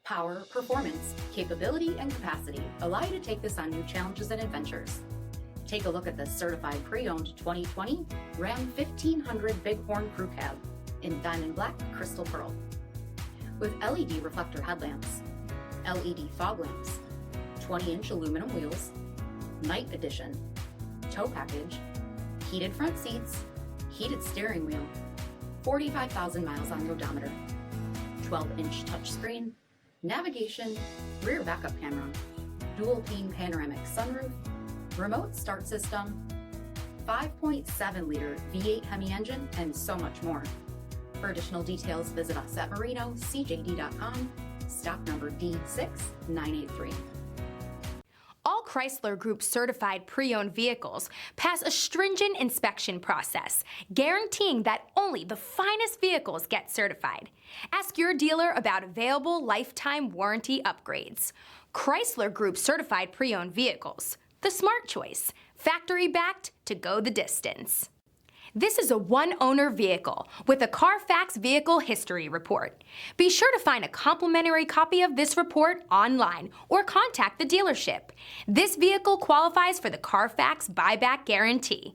Power, performance, capability, and capacity allow you to take this on new challenges and adventures. Take a look at this certified pre-owned 2020 Ram 1500 Bighorn Crew Cab in diamond black crystal pearl. With LED reflector headlamps, LED fog lamps, 20-inch aluminum wheels, night edition, tow package, heated front seats, heated steering wheel, 45,000 miles on the odometer, 12-inch touchscreen, navigation, rear backup camera, dual-pane panoramic sunroof, remote start system, 5.7-liter V8 HEMI engine, and so much more. For additional details, visit us at MarinoCJD.com, stock number D6983. All Chrysler Group certified pre-owned vehicles pass a stringent inspection process, guaranteeing that only the finest vehicles get certified. Ask your dealer about available lifetime warranty upgrades. Chrysler Group certified pre-owned vehicles, the smart choice, factory-backed to go the distance. This is a one-owner vehicle with a CARFAX vehicle history report. Be sure to find a complimentary copy of this report online or contact the dealership. This vehicle qualifies for the CARFAX buyback guarantee.